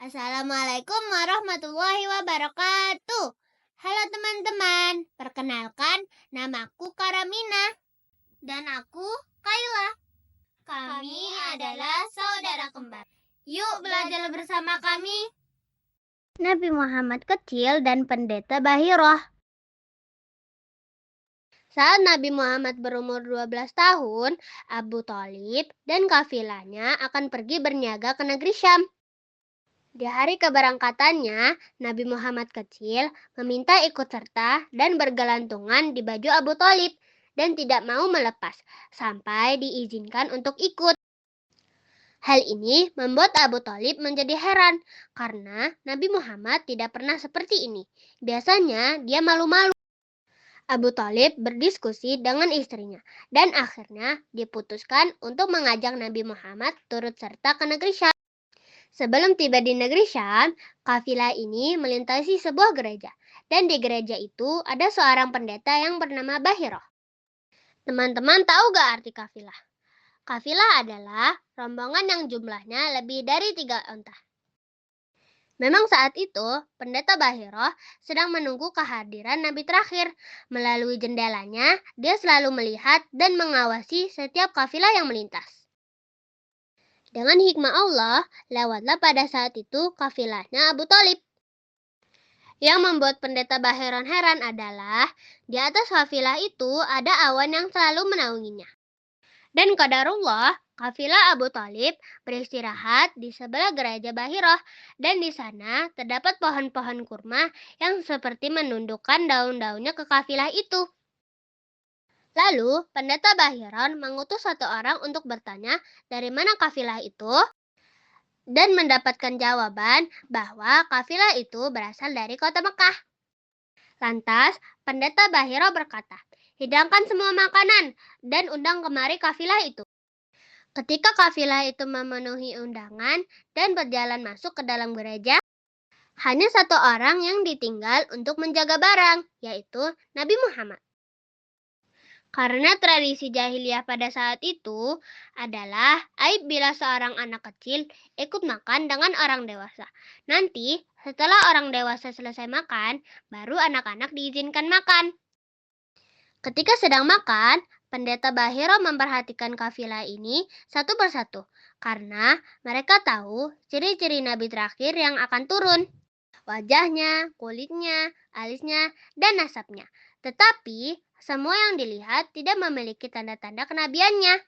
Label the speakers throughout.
Speaker 1: Assalamualaikum warahmatullahi wabarakatuh. Halo teman-teman, perkenalkan namaku Karamina dan aku Kaila. Kami adalah saudara kembar. Yuk belajar bersama kami. Nabi Muhammad kecil dan pendeta Bahiroh. Saat Nabi Muhammad berumur 12 tahun, Abu Thalib dan kafilahnya akan pergi berniaga ke negeri Syam. Di hari keberangkatannya, Nabi Muhammad kecil meminta ikut serta dan bergelantungan di baju Abu Thalib dan tidak mau melepas sampai diizinkan untuk ikut. Hal ini membuat Abu Thalib menjadi heran karena Nabi Muhammad tidak pernah seperti ini. Biasanya dia malu-malu. Abu Thalib berdiskusi dengan istrinya dan akhirnya diputuskan untuk mengajak Nabi Muhammad turut serta ke negeri Syam. Sebelum tiba di negeri Syam, kafilah ini melintasi sebuah gereja. Dan di gereja itu ada seorang pendeta yang bernama Bahiroh. Teman-teman tahu gak arti kafilah? Kafilah adalah rombongan yang jumlahnya lebih dari 3 onta. Memang saat itu, pendeta Bahiroh sedang menunggu kehadiran Nabi terakhir. Melalui jendelanya, dia selalu melihat dan mengawasi setiap kafilah yang melintas. Dengan hikmah Allah, lewatlah pada saat itu kafilahnya Abu Thalib. Yang membuat pendeta Bahiroh heran adalah, di atas kafilah itu ada awan yang selalu menaunginya. Dan qadarullah, kafilah Abu Thalib beristirahat di sebelah gereja Bahiroh, dan di sana terdapat pohon-pohon kurma yang seperti menundukkan daun-daunnya ke kafilah itu. Lalu, pendeta Bahiroh mengutus satu orang untuk bertanya dari mana kafilah itu, dan mendapatkan jawaban bahwa kafilah itu berasal dari kota Mekah. Lantas, pendeta Bahiroh berkata, "Hidangkan semua makanan dan undang kemari kafilah itu." Ketika kafilah itu memenuhi undangan dan berjalan masuk ke dalam gereja, hanya satu orang yang ditinggal untuk menjaga barang, yaitu Nabi Muhammad. Karena tradisi jahiliyah pada saat itu adalah aib bila seorang anak kecil ikut makan dengan orang dewasa. Nanti, setelah orang dewasa selesai makan, baru anak-anak diizinkan makan. Ketika sedang makan, pendeta Bahiroh memperhatikan kafilah ini satu persatu, karena mereka tahu ciri-ciri Nabi terakhir yang akan turun. Wajahnya, kulitnya, alisnya, dan nasabnya. Tetapi, semua yang dilihat tidak memiliki tanda-tanda kenabiannya.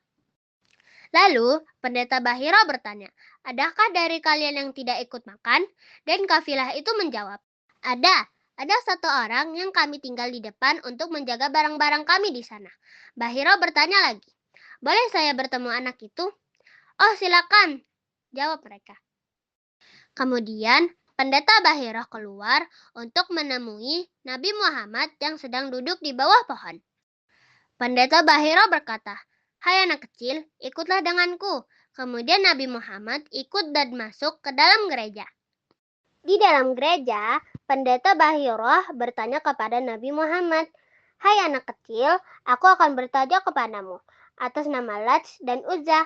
Speaker 1: Lalu, pendeta Bahiroh bertanya, "Adakah dari kalian yang tidak ikut makan?" Dan kafilah itu menjawab, Ada satu orang yang kami tinggal di depan untuk menjaga barang-barang kami di sana." Bahiroh bertanya lagi, "Boleh saya bertemu anak itu?" "Oh, silakan," jawab mereka. Kemudian, pendeta Bahiroh keluar untuk menemui Nabi Muhammad yang sedang duduk di bawah pohon. Pendeta Bahiroh berkata, "Hai anak kecil, ikutlah denganku." Kemudian Nabi Muhammad ikut dan masuk ke dalam gereja. Di dalam gereja, pendeta Bahiroh bertanya kepada Nabi Muhammad, "Hai anak kecil, aku akan bertanya kepadamu atas nama Lats dan Uzza."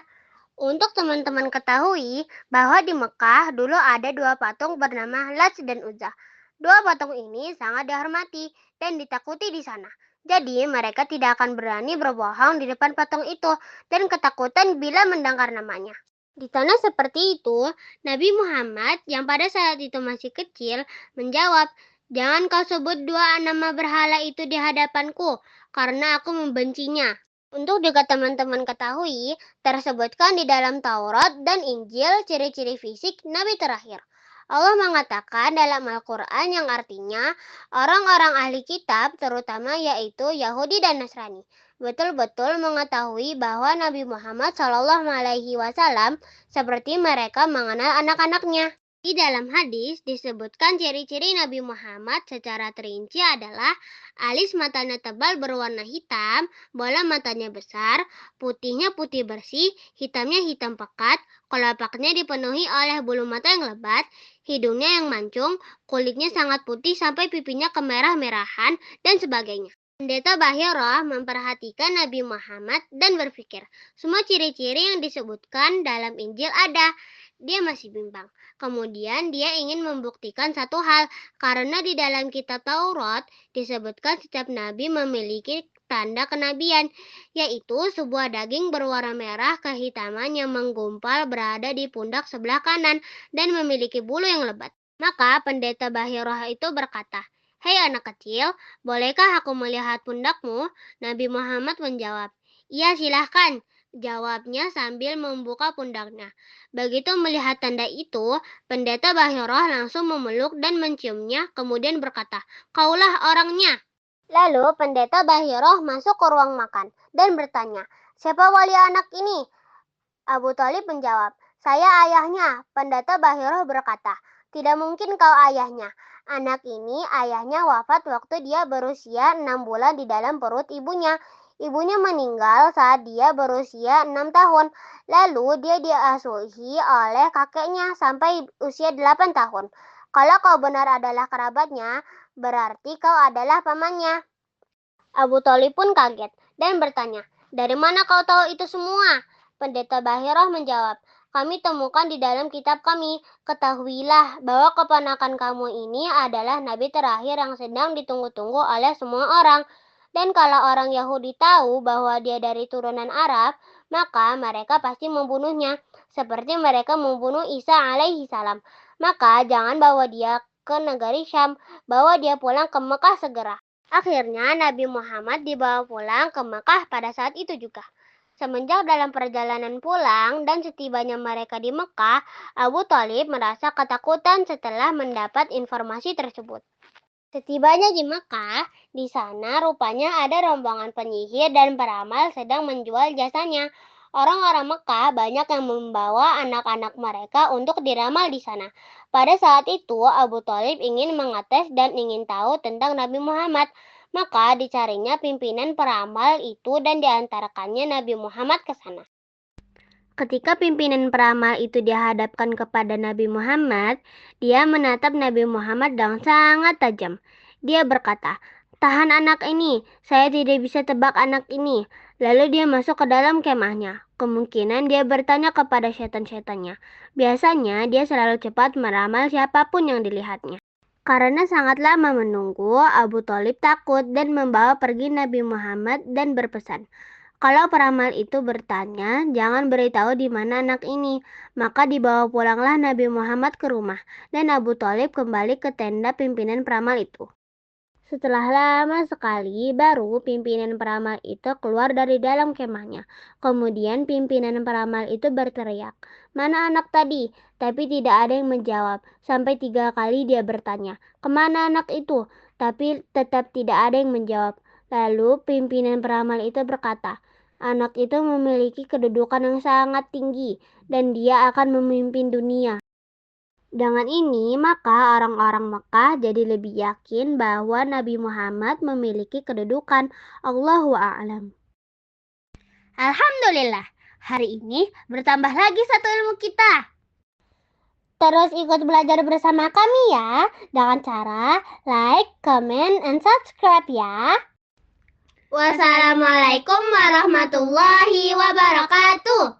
Speaker 1: Untuk teman-teman ketahui bahwa di Mekah dulu ada 2 patung bernama Lats dan Uzza. 2 patung ini sangat dihormati dan ditakuti di sana. Jadi mereka tidak akan berani berbohong di depan patung itu dan ketakutan bila mendengar namanya. Di tanah seperti itu, Nabi Muhammad yang pada saat itu masih kecil menjawab, "Jangan kau sebut 2 nama berhala itu di hadapanku, karena aku membencinya." Untuk juga teman-teman ketahui, tersebutkan di dalam Taurat dan Injil ciri-ciri fisik Nabi terakhir. Allah mengatakan dalam Al-Quran yang artinya, orang-orang ahli kitab terutama yaitu Yahudi dan Nasrani, betul-betul mengetahui bahwa Nabi Muhammad SAW seperti mereka mengenal anak-anaknya. Di dalam hadis disebutkan ciri-ciri Nabi Muhammad secara terinci adalah alis matanya tebal berwarna hitam, bola matanya besar, putihnya putih bersih, hitamnya hitam pekat, kelopaknya dipenuhi oleh bulu mata yang lebat, hidungnya yang mancung, kulitnya sangat putih sampai pipinya kemerah-merahan, dan sebagainya. Pendeta Bahirah memperhatikan Nabi Muhammad dan berpikir, semua ciri-ciri yang disebutkan dalam Injil ada. Dia masih bimbang. Kemudian dia ingin membuktikan satu hal, karena di dalam kitab Taurat disebutkan setiap nabi memiliki tanda kenabian, yaitu sebuah daging berwarna merah kehitaman yang menggumpal berada di pundak sebelah kanan dan memiliki bulu yang lebat. Maka pendeta Bahirah itu berkata, "Hei anak kecil, bolehkah aku melihat pundakmu?" Nabi Muhammad menjawab, "Iya, silahkan," jawabnya sambil membuka pundaknya. Begitu melihat tanda itu, pendeta Bahirah langsung memeluk dan menciumnya, kemudian berkata, "Kaulah orangnya." Lalu pendeta Bahirah masuk ke ruang makan dan bertanya, "Siapa wali anak ini?" Abu Talib menjawab, "Saya ayahnya." Pendeta Bahirah berkata, "Tidak mungkin kau ayahnya. Anak ini ayahnya wafat waktu dia berusia 6 bulan di dalam perut ibunya. Ibunya meninggal saat dia berusia 6 tahun. Lalu dia diasuhi oleh kakeknya sampai usia 8 tahun. Kalau kau benar adalah kerabatnya, berarti kau adalah pamannya." Abu Talib pun kaget dan bertanya, "Dari mana kau tahu itu semua?" Pendeta Bahirah menjawab, "Kami temukan di dalam kitab kami. Ketahuilah bahwa keponakan kamu ini adalah nabi terakhir yang sedang ditunggu-tunggu oleh semua orang. Dan kalau orang Yahudi tahu bahwa dia dari turunan Arab, maka mereka pasti membunuhnya, seperti mereka membunuh Isa alaihi salam. Maka jangan bawa dia ke negeri Syam, bawa dia pulang ke Mekah segera." Akhirnya Nabi Muhammad dibawa pulang ke Mekah pada saat itu juga. Semenjak dalam perjalanan pulang dan setibanya mereka di Mekah, Abu Thalib merasa ketakutan setelah mendapat informasi tersebut. Setibanya di Mekah, di sana rupanya ada rombongan penyihir dan peramal sedang menjual jasanya. Orang-orang Mekah banyak yang membawa anak-anak mereka untuk diramal di sana. Pada saat itu, Abu Thalib ingin mengetes dan ingin tahu tentang Nabi Muhammad. Maka dicarinya pimpinan peramal itu dan diantarkannya Nabi Muhammad ke sana. Ketika pimpinan peramal itu dihadapkan kepada Nabi Muhammad, dia menatap Nabi Muhammad dengan sangat tajam. Dia berkata, "Tahan anak ini, saya tidak bisa tebak anak ini." Lalu dia masuk ke dalam kemahnya. Kemungkinan dia bertanya kepada setan-setannya. Biasanya dia selalu cepat meramal siapapun yang dilihatnya. Karena sangat lama menunggu, Abu Thalib takut dan membawa pergi Nabi Muhammad dan berpesan, "Kalau peramal itu bertanya, jangan beritahu di mana anak ini." Maka dibawa pulanglah Nabi Muhammad ke rumah, dan Abu Thalib kembali ke tenda pimpinan peramal itu. Setelah lama sekali, baru pimpinan peramal itu keluar dari dalam kemahnya. Kemudian pimpinan peramal itu berteriak, "Mana anak tadi?" Tapi tidak ada yang menjawab. Sampai 3 kali dia bertanya, "Kemana anak itu?" Tapi tetap tidak ada yang menjawab. Lalu pimpinan peramal itu berkata, "Anak itu memiliki kedudukan yang sangat tinggi, dan dia akan memimpin dunia." Dengan ini, maka orang-orang Mekah jadi lebih yakin bahwa Nabi Muhammad memiliki kedudukan. Allahu a'lam. Alhamdulillah, hari ini bertambah lagi satu ilmu kita. Terus ikut belajar bersama kami ya, dengan cara like, comment, and subscribe ya. Wassalamualaikum warahmatullahi wabarakatuh.